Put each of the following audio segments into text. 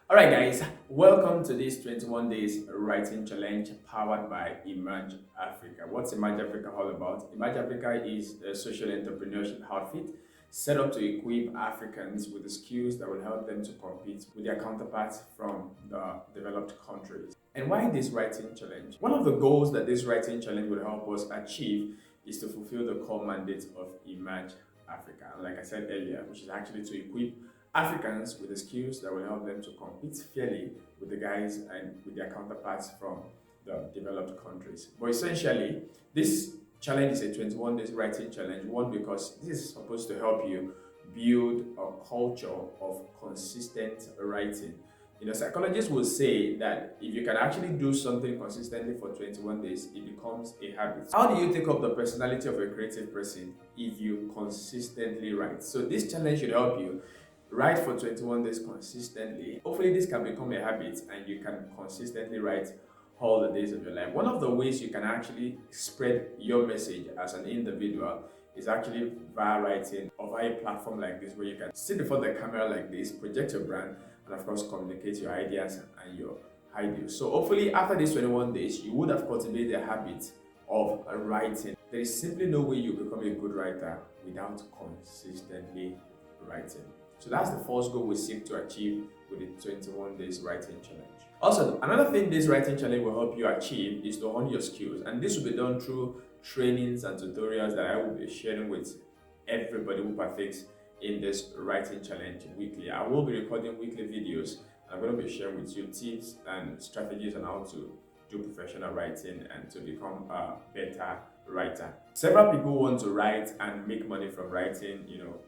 Alright guys, welcome to this 21 days writing challenge powered by Emerge Africa. What's Emerge Africa all about? Emerge Africa is a social entrepreneurship outfit set up to equip Africans with the skills that will help them to compete with their counterparts from the developed countries. And why this writing challenge? One of the goals that this writing challenge will help us achieve is to fulfill the core mandate of Emerge Africa. Like I said earlier, which is actually to equip Africans with the skills that will help them to compete fairly with the guys and with their counterparts from the developed countries. But essentially, this challenge is a 21 days writing challenge. One, because this is supposed to help you build a culture of consistent writing. Psychologists will say that if you can actually do something consistently for 21 days, it becomes a habit. How do you take up the personality of a creative person if you consistently write? So this challenge should help you write for 21 days consistently. Hopefully this can become a habit and you can consistently write all the days of your life. One of the ways you can actually spread your message as an individual is actually via writing or via a platform like this, where you can sit before the camera like this, project your brand, and of course communicate your ideas and your ideals. So hopefully after these 21 days, you would have cultivated the habit of writing. There is simply no way you become a good writer without consistently writing. So that's the first goal we seek to achieve with the 21 days writing challenge. Also, another thing this writing challenge will help you achieve is to hone your skills, and this will be done through trainings and tutorials that I will be sharing with everybody who partakes in this writing challenge weekly. I will be recording weekly videos. I'm going to be sharing with you tips and strategies on how to do professional writing and to become a better writer. Several people want to write and make money from writing,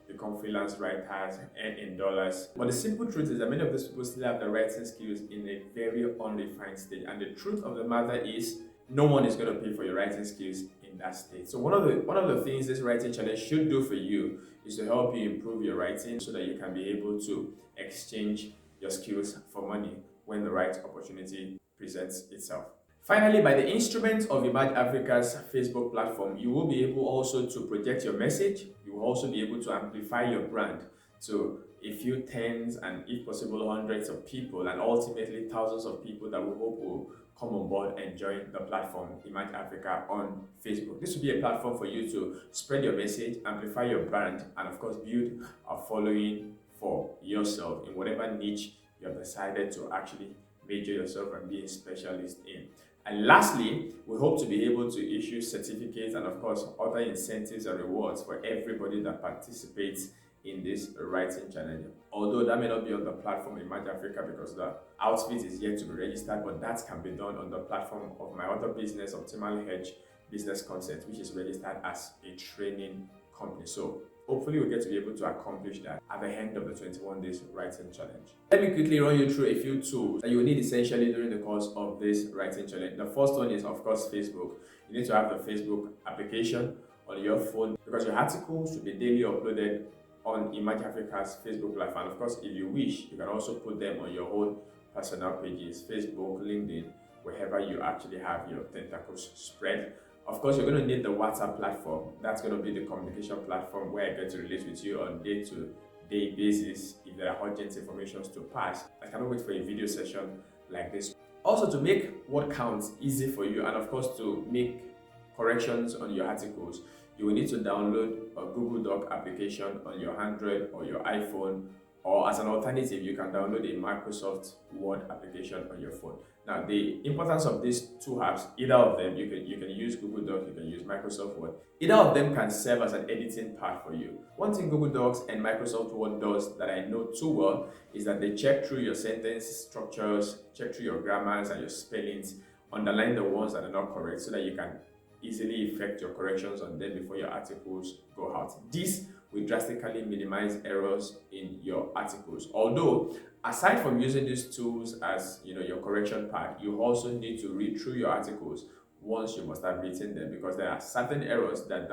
become freelance writers, earn in dollars. But the simple truth is that many of these people still have the writing skills in a very unrefined stage. And the truth of the matter is, no one is going to pay for your writing skills in that state. So one of the things this writing challenge should do for you is to help you improve your writing so that you can be able to exchange your skills for money when the right opportunity presents itself. Finally, by the instruments of Emerge Africa's Facebook platform, you will be able also to project your message. You will also be able to amplify your brand to a few tens and, if possible, hundreds of people, and ultimately thousands of people that we hope will come on board and join the platform Emerge Africa on Facebook. This will be a platform for you to spread your message, amplify your brand, and of course build a following for yourself in whatever niche you have decided to actually major yourself and be a specialist in. And lastly, we hope to be able to issue certificates and of course other incentives and rewards for everybody that participates in this writing challenge. Although that may not be on the platform Emerge Africa because the outfit is yet to be registered, but that can be done on the platform of my other business, Optimal Hedge Business Concept, which is registered as a training company. So hopefully we'll get to be able to accomplish that at the end of the 21 days writing challenge. Let me quickly run you through a few tools that you will need essentially during the course of this writing challenge. The first one is, of course, Facebook. You need to have the Facebook application on your phone because your articles should be daily uploaded on Emerge Africa's Facebook Live. And of course, if you wish, you can also put them on your own personal pages, Facebook, LinkedIn, wherever you actually have your tentacles spread. Of course, you're going to need the WhatsApp platform. That's going to be the communication platform where I get to relate with you on day-to-day basis if there are urgent information to pass. I cannot wait for a video session like this. Also, to make what counts easy for you and of course to make corrections on your articles, you will need to download a Google Doc application on your Android or your iPhone, or as an alternative, you can download a Microsoft Word application on your phone. Now, the importance of these two apps, either of them, you can use Google Docs, you can use Microsoft Word. Either of them can serve as an editing pad for you. One thing Google Docs and Microsoft Word does that I know too well is that they check through your sentence structures, check through your grammars and your spellings, underline the ones that are not correct so that you can easily effect your corrections on them before your articles go out. This will drastically minimize errors in your articles. Although, aside from using these tools as your correction pad, you also need to read through your articles once you must have written them, because there are certain errors that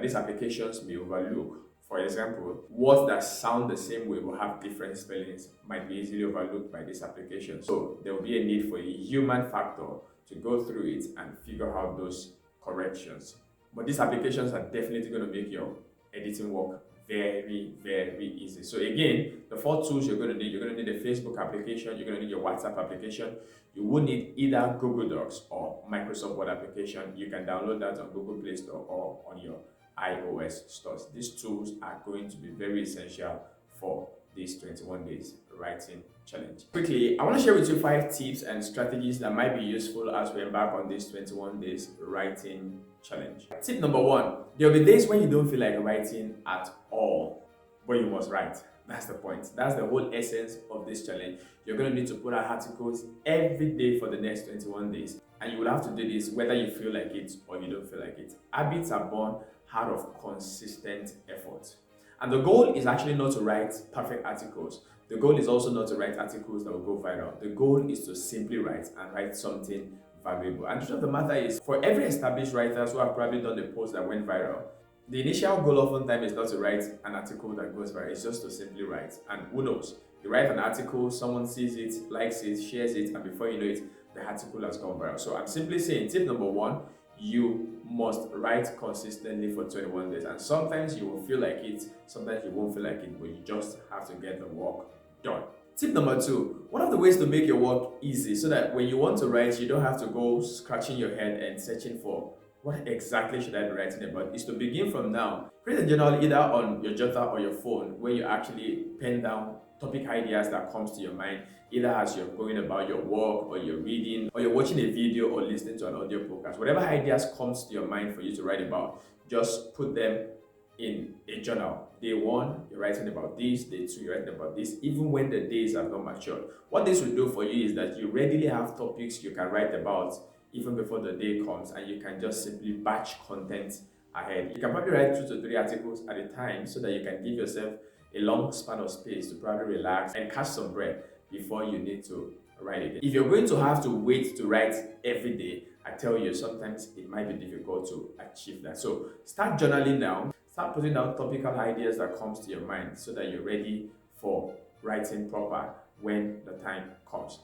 these applications may overlook. For example, words that sound the same way will have different spellings might be easily overlooked by this application. So there will be a need for a human factor to go through it and figure out those corrections. But these applications are definitely going to make your editing work very, very easy. So again, the four tools you're going to need a Facebook application, you're going to need your WhatsApp application, you will need either Google Docs or Microsoft Word application. You can download that on Google Play Store or on your iOS stores. These tools are going to be very essential for this 21 days writing challenge. Quickly, I want to share with you 5 tips and strategies that might be useful as we embark on this 21 days writing challenge. Tip number 1, there will be days when you don't feel like writing at all, but you must write. That's the point. That's the whole essence of this challenge. You're going to need to put out articles every day for the next 21 days. And you will have to do this whether you feel like it or you don't feel like it. Habits are born out of consistent effort. And the goal is actually not to write perfect articles. The goal is also not to write articles that will go viral. The goal is to simply write and write something valuable. And the truth of the matter is, for every established writers who have probably done the post that went viral, the initial goal oftentimes is not to write an article that goes viral. It's just to simply write. And who knows? You write an article, someone sees it, likes it, shares it, and before you know it, the article has gone viral. So I'm simply saying, tip number 1, you must write consistently for 21 days. And sometimes you will feel like it, sometimes you won't feel like it, but you just have to get the work done. Tip number 2, one of the ways to make your work easy so that when you want to write, you don't have to go scratching your head and searching for what exactly should I be writing about, is to begin from now. Create a journal either on your jotter or your phone where you actually pen down topic ideas that comes to your mind, either as you're going about your work or you're reading or you're watching a video or listening to an audio podcast. Whatever ideas comes to your mind for you to write about, just put them in a journal. Day 1, you're writing about this. Day 2, you're writing about this, even when the days have not matured. What this will do for you is that you readily have topics you can write about even before the day comes, and you can just simply batch content ahead. You can probably write 2 to 3 articles at a time so that you can give yourself a long span of space to probably relax and catch some breath before you need to write again. If you're going to have to wait to write every day, I tell you, sometimes it might be difficult to achieve that. So start journaling now. Start putting down topical ideas that comes to your mind so that you're ready for writing proper when the time comes.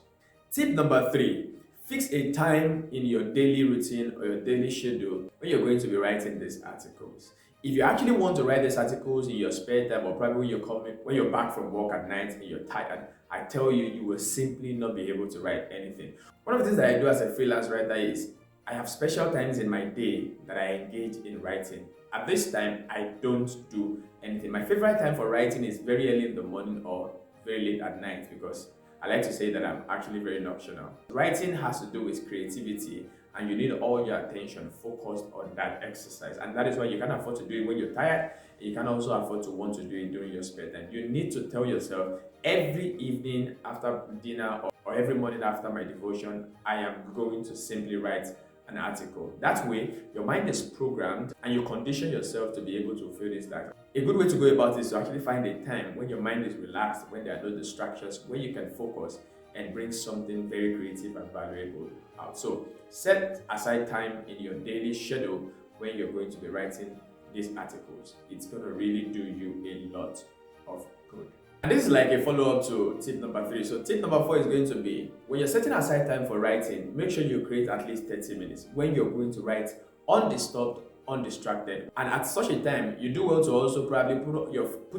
Tip number 3, fix a time in your daily routine or your daily schedule when you're going to be writing these articles. If you actually want to write these articles in your spare time or probably when you're back from work at night and you're tired, I tell you, you will simply not be able to write anything. One of the things that I do as a freelance writer is I have special times in my day that I engage in writing. At this time, I don't do anything. My favorite time for writing is very early in the morning or very late at night, because I like to say that I'm actually very nocturnal. Writing has to do with creativity, and you need all your attention focused on that exercise. And that is why you can afford to do it when you're tired. You can also afford to want to do it during your spare time. You need to tell yourself, every evening after dinner or every morning after my devotion, I am going to simply write an article. That way, your mind is programmed and you condition yourself to be able to fulfill this task. A good way to go about this is to actually find a time when your mind is relaxed, when there are no distractions, where you can focus and bring something very creative and valuable out. So set aside time in your daily schedule when you're going to be writing these articles. It's going to really do you a lot of good. And this is like a follow-up to tip number 3. So tip number 4 is going to be, when you're setting aside time for writing, make sure you create at least 30 minutes when you're going to write undisturbed, undistracted. And at such a time, you do well to also probably put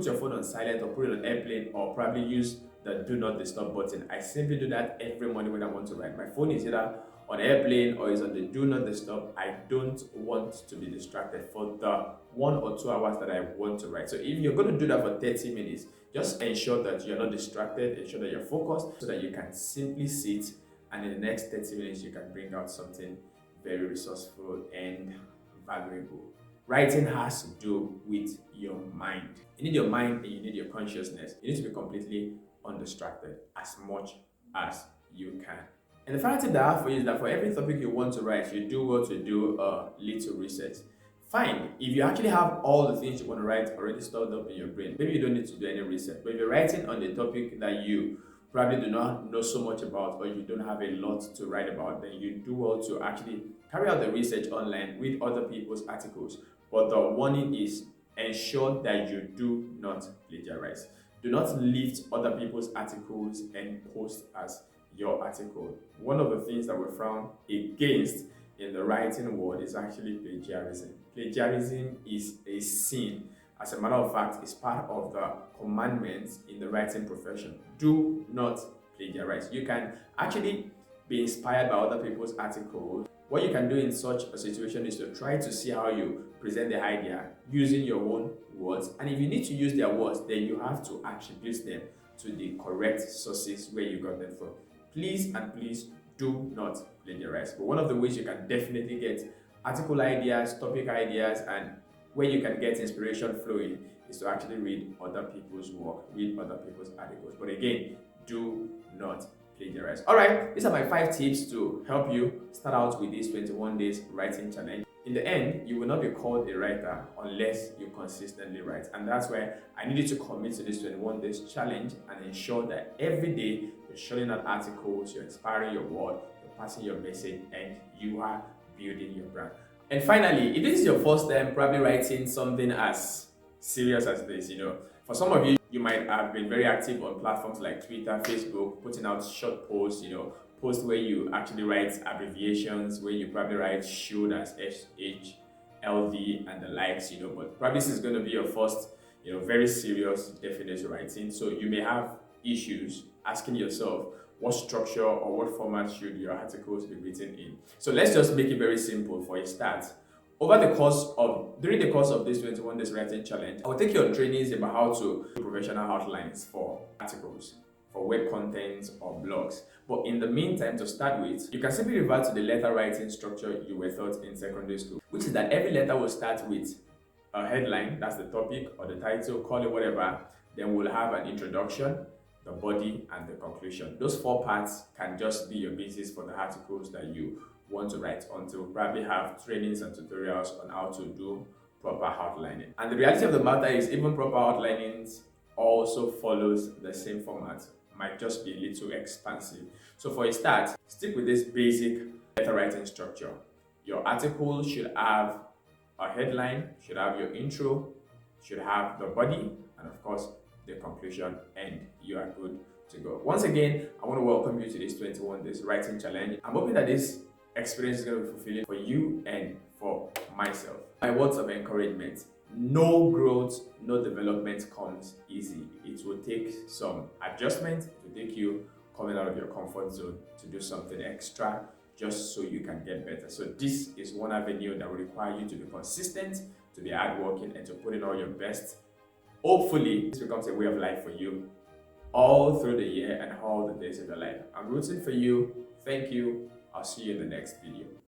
your phone on silent or put it on airplane, or probably use the do not disturb button. I simply do that every morning when I want to write. My phone is either on airplane or is on the do not disturb. I don't want to be distracted for the 1 or 2 hours that I want to write. So if you're going to do that for 30 minutes, just ensure that you're not distracted, ensure that you're focused, so that you can simply sit and in the next 30 minutes you can bring out something very resourceful and valuable. Writing has to do with your mind. You need your mind and you need your consciousness. You need to be completely undistracted as much as you can. And the final tip that I have for you is that for every topic you want to write, you do well to do a little research. Fine, if you actually have all the things you want to write already stored up in your brain, maybe you don't need to do any research. But if you're writing on the topic that you probably do not know so much about, or you don't have a lot to write about, then you do well to actually carry out the research online, read other people's articles. But the warning is, ensure that you do not plagiarize. Do not lift other people's articles and post as your article. One of the things that we frown against in the writing world is actually plagiarism. Plagiarism is a sin As a matter of fact, it's part of the commandments in the writing profession. Do not plagiarize. You can actually be inspired by other people's articles. What you can do in such a situation is to try to see how you present the idea using your own words. And if you need to use their words, then you have to attribute them to the correct sources where you got them from. Please and please do not plagiarize. But one of the ways you can definitely get article ideas, topic ideas, and where you can get inspiration flowing is to actually read other people's work, read other people's articles. But again, do not plagiarize. All right, these are my 5 tips to help you start out with this 21 days writing challenge. In the end, you will not be called a writer unless you consistently write. And that's why I need you to commit to this 21 days challenge and ensure that every day you're showing out articles, you're inspiring your world, you're passing your message, and you are building your brand. And finally, if this is your first time probably writing something as serious as this, for some of you, you might have been very active on platforms like Twitter, Facebook, putting out short posts, posts where you actually write abbreviations, where you probably write should as SHLD and the likes, but probably this is going to be your first, very serious, definite writing. So you may have issues asking yourself, what structure or what format should your articles be written in? So let's just make it very simple for a start. During the course of this 21 days writing challenge, I will take you on trainings about how to do professional outlines for articles, for web contents or blogs. But in the meantime, to start with, you can simply revert to the letter writing structure you were taught in secondary school, which is that every letter will start with a headline, that's the topic or the title, call it whatever. Then we'll have an introduction, the body, and the conclusion. Those 4 parts can just be your basis for the articles that you want to write until probably have trainings and tutorials on how to do proper outlining. And the reality of the matter is even proper outlining also follows the same format, might just be a little expansive. So for a start, stick with this basic letter writing structure. Your article should have a headline, should have your intro, should have the body, and of course the conclusion, and you are good to go. Once again, I want to welcome you to this 21 days writing challenge. I'm hoping that this experience is going to be fulfilling for you and for myself. My words of encouragement: no growth, no development comes easy. It will take some adjustment. It will take you coming out of your comfort zone to do something extra just so you can get better. So this is one avenue that will require you to be consistent, to be hardworking, and to put in all your best. Hopefully, this becomes a way of life for you all through the year and all the days of your life. I'm rooting for you. Thank you. I'll see you in the next video.